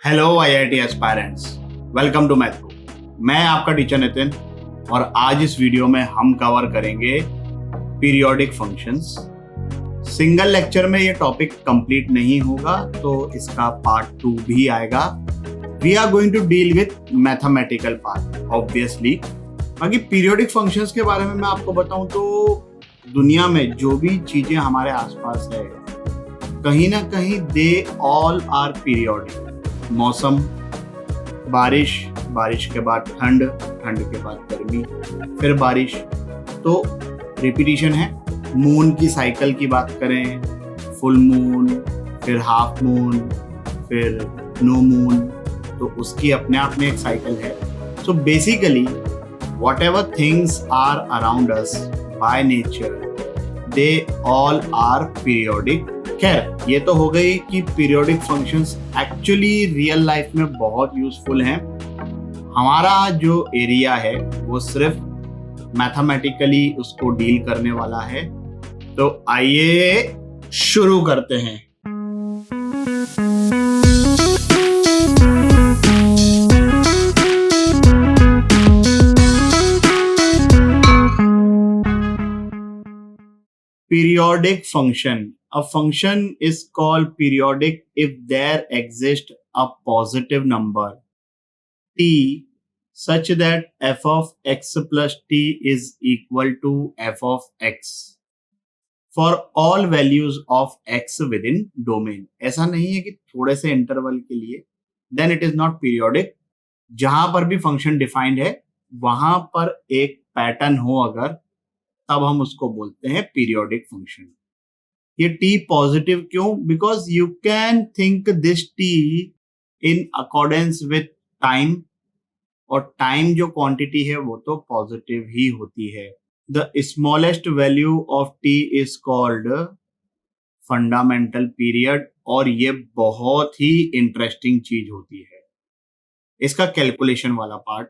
Hello IIT aspirants, welcome to मैथ्रो। मैं आपका टीचर नितिन और आज इस वीडियो में हम कवर करेंगे पीरियोडिक फंक्शंस। सिंगल लेक्चर में ये टॉपिक कंप्लीट नहीं होगा तो इसका पार्ट 2 भी आएगा। We are going to deal with mathematical part obviously. बाकी पीरियोडिक फंक्शंस के बारे में मैं आपको बताऊं तो दुनिया में जो भी चीजें हमारे आसपास है कहीं ना कहीं दे ऑल आर पीरियोडिक। मौसम, बारिश, बारिश के बाद ठंड, ठंड के बाद गर्मी, फिर बारिश, तो रिपीटिशन है। मून की साइकिल की बात करें, फुल मून, फिर हाफ मून, फिर नो मून, तो उसकी अपने आप में एक साइकिल है। So basically whatever things are around us by nature they all are periodic. खैर ये तो हो गई कि periodic functions actually real life में बहुत यूजफुल हैं। हमारा जो एरिया है वो सिर्फ मैथमेटिकली उसको डील करने वाला है। तो आइए शुरू करते हैं। Periodic function. A function is called periodic if there exists a positive number t such that f of x plus t is equal to f of x for all values of x within domain. ऐसा नहीं है कि थोड़े से interval के लिए then it is not periodic. जहां पर भी फंक्शन डिफाइंड है वहां पर एक पैटर्न हो अगर, तब हम उसको बोलते हैं पीरियोडिक फंक्शन। ये टी पॉजिटिव क्यों? Because you can think this T in accordance with time, और टाइम जो क्वांटिटी है वो तो पॉजिटिव ही होती है। The smallest value of T is called fundamental period, और ये बहुत ही इंटरेस्टिंग चीज होती है। इसका कैलकुलेशन वाला पार्ट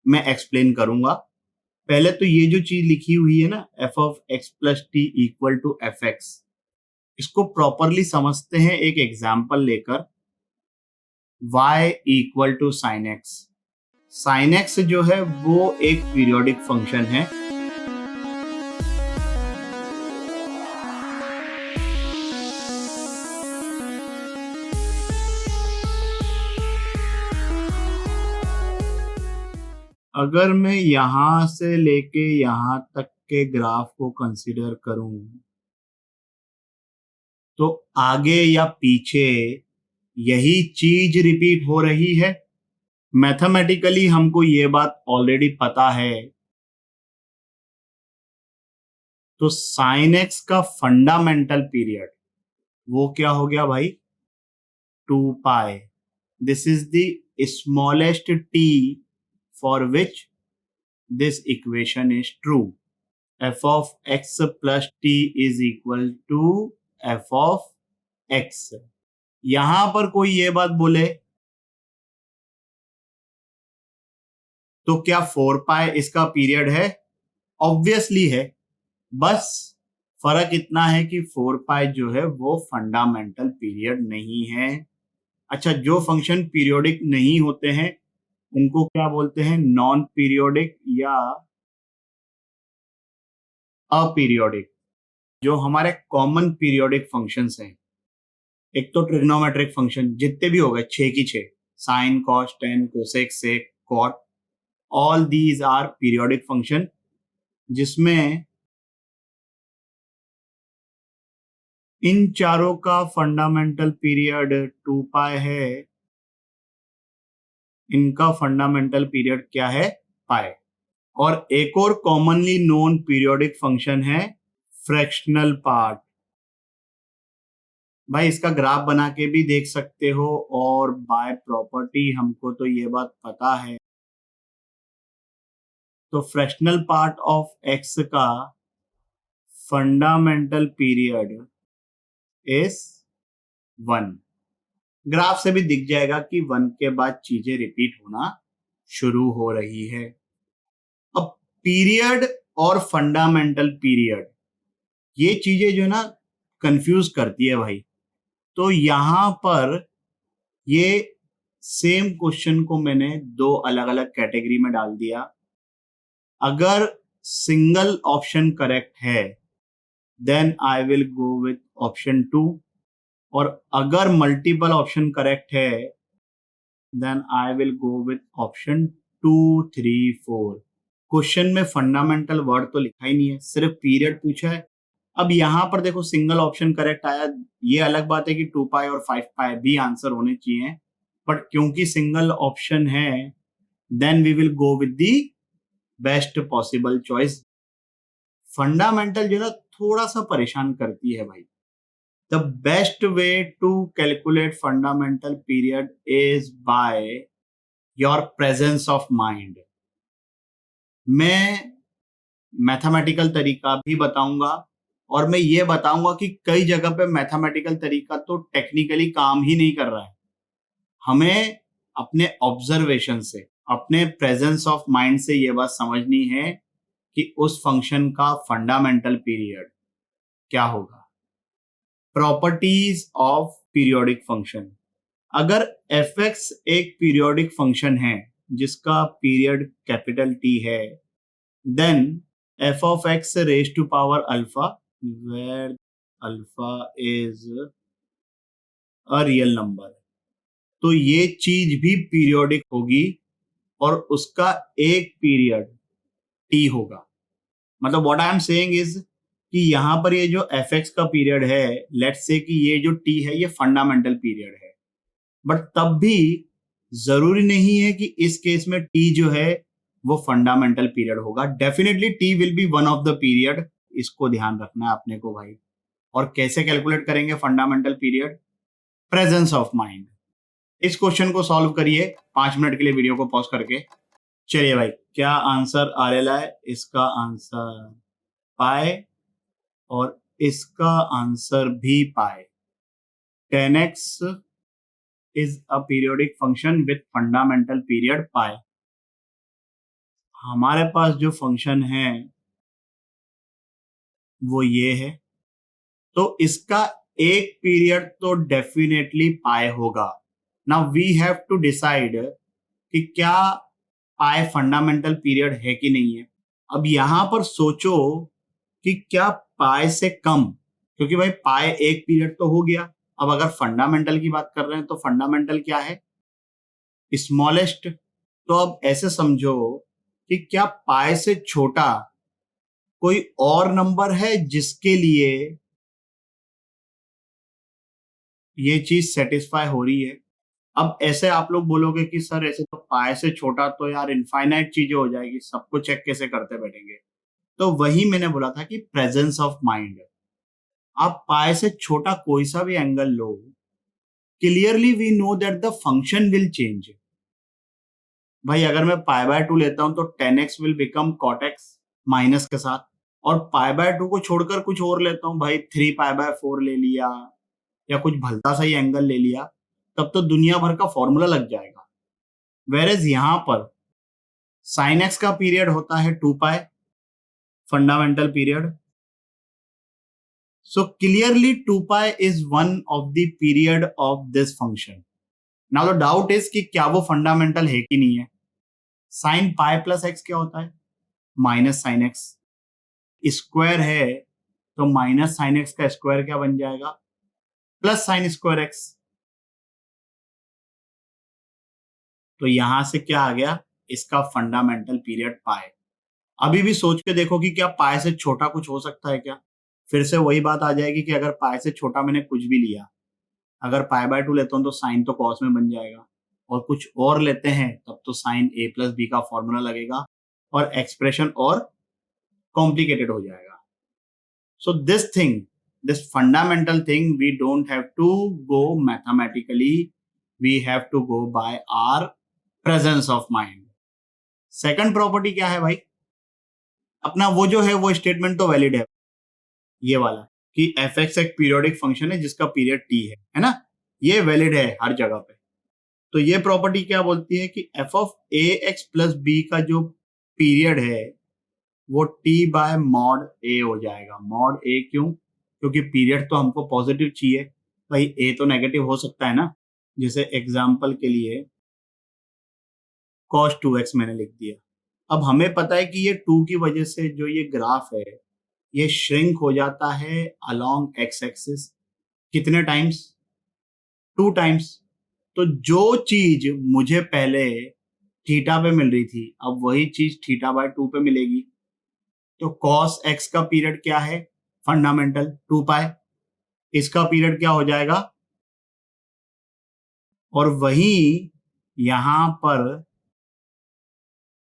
मैं एक्सप्लेन करूंगा। पहले तो ये जो चीज लिखी हुई है ना, f of x plus t equal to f x, इसको प्रॉपरली समझते हैं एक एग्जाम्पल लेकर। y equal to sine x. Sine x जो है वो एक पीरियोडिक फंक्शन है। अगर मैं यहां से लेके यहां तक के ग्राफ को कंसीडर करूं तो आगे या पीछे यही चीज रिपीट हो रही है। मैथमेटिकली हमको ये बात ऑलरेडी पता है। तो साइन एक्स का फंडामेंटल पीरियड वो क्या हो गया भाई? 2 पाई। This is the smallest T for which this equation is true. F of x plus T is equal to f of x. यहां पर कोई ये बात बोले तो क्या 4 पाई इसका पीरियड है? ऑब्वियसली है। बस फर्क इतना है कि 4 पाई जो है वो फंडामेंटल पीरियड नहीं है। अच्छा, जो फंक्शन पीरियोडिक नहीं होते हैं उनको क्या बोलते हैं? नॉन पीरियोडिक या अपीरियोडिक। जो हमारे कॉमन पीरियोडिक फंक्शंस हैं, एक तो ट्रिग्नोमेट्रिक फंक्शन जितने भी हो गए 6 की 6, sine, cos, tan, cosec, sec, cot, all these are periodic function, जिसमें इन चारों का फंडामेंटल पीरियड 2 पाई है। इनका फंडामेंटल पीरियड क्या है? पाई। और एक और कॉमनली नोन पीरियोडिक फंक्शन है फ्रैक्शनल पार्ट। भाई इसका ग्राफ बना के भी देख सकते हो, और बाय प्रॉपर्टी हमको तो ये बात पता है। तो फ्रैक्शनल पार्ट ऑफ एक्स का फंडामेंटल पीरियड इज 1। ग्राफ से भी दिख जाएगा कि 1 के बाद चीजें रिपीट होना शुरू हो रही है। अब पीरियड और फंडामेंटल पीरियड ये चीजें जो है ना कंफ्यूज करती है भाई। तो यहां पर ये सेम क्वेश्चन को मैंने दो अलग अलग कैटेगरी में डाल दिया। अगर सिंगल ऑप्शन करेक्ट है then I will go with option 2, और अगर मल्टीपल ऑप्शन करेक्ट है then I will go with option 2, 3, 4। Question में फंडामेंटल वर्ड तो लिखा ही नहीं है, सिर्फ पीरियड पूछा है। अब यहां पर देखो सिंगल ऑप्शन करेक्ट आया, ये अलग बात है कि 2 पाई और 5 पाई भी आंसर होने चाहिए, बट क्योंकि सिंगल ऑप्शन है then we will go with the best possible choice. Fundamental जो है ना थोड़ा सा परेशान करती है भाई। The best way to calculate fundamental period is by your presence of mind. मैं मैथमेटिकल तरीका भी बताऊंगा, और मैं ये बताऊंगा कि कई जगह पे मैथमेटिकल तरीका तो टेक्निकली काम ही नहीं कर रहा है। हमें अपने ऑब्जर्वेशन से, अपने प्रेजेंस ऑफ माइंड से ये बात समझनी है कि उस फंक्शन का फंडामेंटल पीरियड क्या होगा। Properties of periodic function. अगर एफ एक्स एक पीरियोडिक फंक्शन है जिसका पीरियड कैपिटल टी है, then f of x raise to power alpha, where alpha is a real number, तो ये चीज भी पीरियोडिक होगी और उसका एक पीरियड टी होगा। मतलब what I am saying is कि यहां पर ये जो एफ एक्स का पीरियड है, लेट्स से कि ये जो टी है ये फंडामेंटल पीरियड है, बट तब भी जरूरी नहीं है कि इस केस में टी जो है वो फंडामेंटल पीरियड होगा। Definitely T will be one of the period, इसको ध्यान रखना है अपने को भाई। और कैसे कैलकुलेट करेंगे fundamental period? Presence of mind. इस क्वेश्चन को सॉल्व करिए 5 मिनट के लिए वीडियो को पॉज करके। चलिए भाई, क्या आंसर आ रहा है? इसका आंसर पाए और इसका आंसर भी पाए। 10x is a periodic function with fundamental period pi। हमारे पास जो फंक्शन है वो ये है, तो इसका एक पीरियड तो डेफिनेटली पाई होगा। Now we have to decide कि क्या पाई फंडामेंटल पीरियड है कि नहीं है। अब यहां पर सोचो कि क्या पाई से कम, क्योंकि भाई पाई एक पीरियड तो हो गया। अब अगर फंडामेंटल की बात कर रहे हैं तो फंडामेंटल क्या है? स्मॉलेस्ट। तो अब ऐसे समझो कि क्या पाई से छोटा कोई और नंबर है जिसके लिए ये चीज सेटिस्फाई हो रही है। अब ऐसे आप लोग बोलोगे कि सर ऐसे तो पाई से छोटा तो यार इनफाइनाइट चीजें हो जाएगी, सबको चेक कैसे करते बैठेंगे? तो वही मैंने बोला था कि प्रेजेंस ऑफ माइंड। आप पाई से छोटा कोई सा भी एंगल लो, clearly we know that the function will change. भाई अगर मैं पाई बाय 2 लेता हूं तो 10x will become cot x minus के साथ, और पाई बाय 2 को छोड़कर कुछ और लेता हूं, भाई 3 पाई बाय 4 ले लिया या कुछ भलता सा ही एंगल ले लिया, तब तो दुनिया भर का फॉर्मूला लग जाएगा। वेरेज यहां पर साइन एक्स का पीरियड होता है 2 पाई फंडामेंटल पीरियड। सो क्लियरली 2 पाई is one of the period of this function. Now the doubt is कि क्या वो फंडामेंटल है कि नहीं है। साइन पाई प्लस एक्स क्या होता है? Minus sine x. स्क्वायर है तो माइनस साइन एक्स का स्क्वायर क्या बन जाएगा? Plus sine square x. तो यहां से क्या आ गया? इसका फंडामेंटल पीरियड पाई। अभी भी सोच के देखो कि क्या पाई से छोटा कुछ हो सकता है क्या? फिर से वही बात आ जाएगी कि अगर पाई से छोटा मैंने कुछ भी लिया, अगर पाई बाय 2 लेता हूं तो साइन तो कॉस में बन जाएगा, और कुछ और लेते हैं तब तो साइन ए प्लस बी का फॉर्मूला लगेगा और एक्सप्रेशन और कॉम्प्लिकेटेड हो जाएगा। So this fundamental thing, we don't have to go mathematically, we have to go by our presence of mind। Second property क्या है भाई? अपना वो जो है वो स्टेटमेंट तो वैलिड है, ये वाला कि एफ एक्स एक पीरियोडिक फंक्शन है जिसका पीरियड टी है ना? ये वैलिड है हर जगह पे। तो ये प्रॉपर्टी क्या बोलती है कि f of a x plus b का जो पीरियड है वो टी बाय मॉड ए हो जाएगा। मॉड ए क्यों? क्योंकि पीरियड तो हमको पॉजिटिव चाहिए भाई, ए तो नेगेटिव हो सकता है ना। जैसे एग्जाम्पल के लिए cos 2x मैंने लिख दिया। अब हमें पता है कि ये 2 की वजह से जो ये ग्राफ है ये श्रिंक हो जाता है अलोंग एक्स एक्सिस कितने टाइम्स? 2 टाइम्स। तो जो चीज मुझे पहले थीटा पे मिल रही थी अब वही चीज थीटा बाय 2 पे मिलेगी। तो cos x का पीरियड क्या है? फंडामेंटल 2 पाई। इसका पीरियड क्या हो जाएगा? और वही यहां पर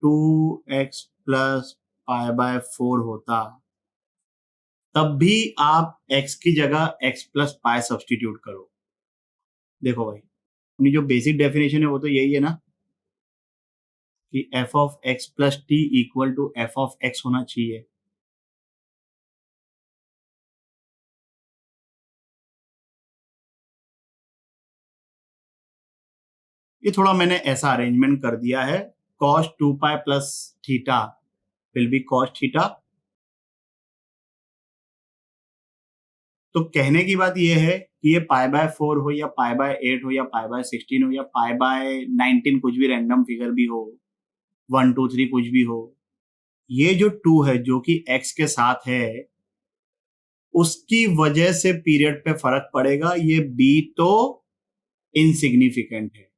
2x प्लस पाई बाय 4 होता, तब भी आप x की जगह x प्लस पाई सब्सटीट्यूट करो। देखो भाई, अपनी जो बेसिक डेफिनेशन है वो तो यही है ना कि f of x plus t equal to f of x होना चाहिए। ये थोड़ा मैंने ऐसा अरेंजमेंट कर दिया है, cos 2 pi plus theta will be cos theta. तो कहने की बात यह है कि ये पाई बाय 4 हो या पाई बाय 8 हो या पाई बाय 16 हो या पाई बाय 19 कुछ भी रैंडम फिगर भी हो, 1 2 3 कुछ भी हो, ये जो 2 है जो कि x के साथ है उसकी वजह से पीरियड पे फर्क पड़ेगा। ये b तो इनसिग्निफिकेंट है।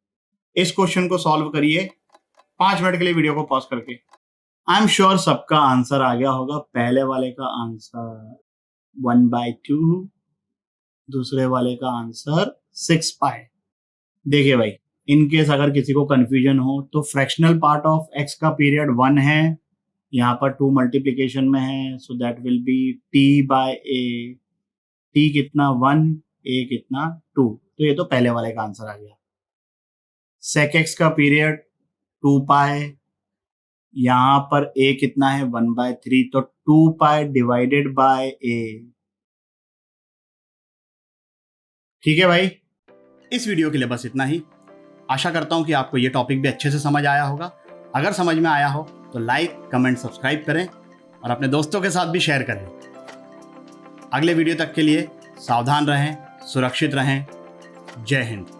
इस क्वेश्चन को सॉल्व करिए 5 मिनट के लिए वीडियो को पॉज करके। आई एम श्योर सबका आंसर आ गया होगा। पहले वाले का आंसर 1/2, दूसरे वाले का आंसर 6 पाई। देखिए भाई, इनकेस अगर किसी को कंफ्यूजन हो तो फ्रैक्शनल पार्ट ऑफ x का पीरियड 1 है, यहाँ पर 2 मल्टीप्लीकेशन में है, so that will be t by a। t कितना 1, a कितना 2। तो ये तो पहले वाले का आंसर आ गया। sec x का पीरियड 2 पाई, यहाँ पर a कितना है 1/3, तो 2 पाई डिवाइडेड बाय a। ठीक है भाई, इस वीडियो के लिए बस इतना ही। आशा करता हूं कि आपको ये टॉपिक भी अच्छे से समझ आया होगा। अगर समझ में आया हो तो लाइक कमेंट सब्सक्राइब करें और अपने दोस्तों के साथ भी शेयर करें। अगले वीडियो तक के लिए सावधान रहें, सुरक्षित रहें। जय हिंद।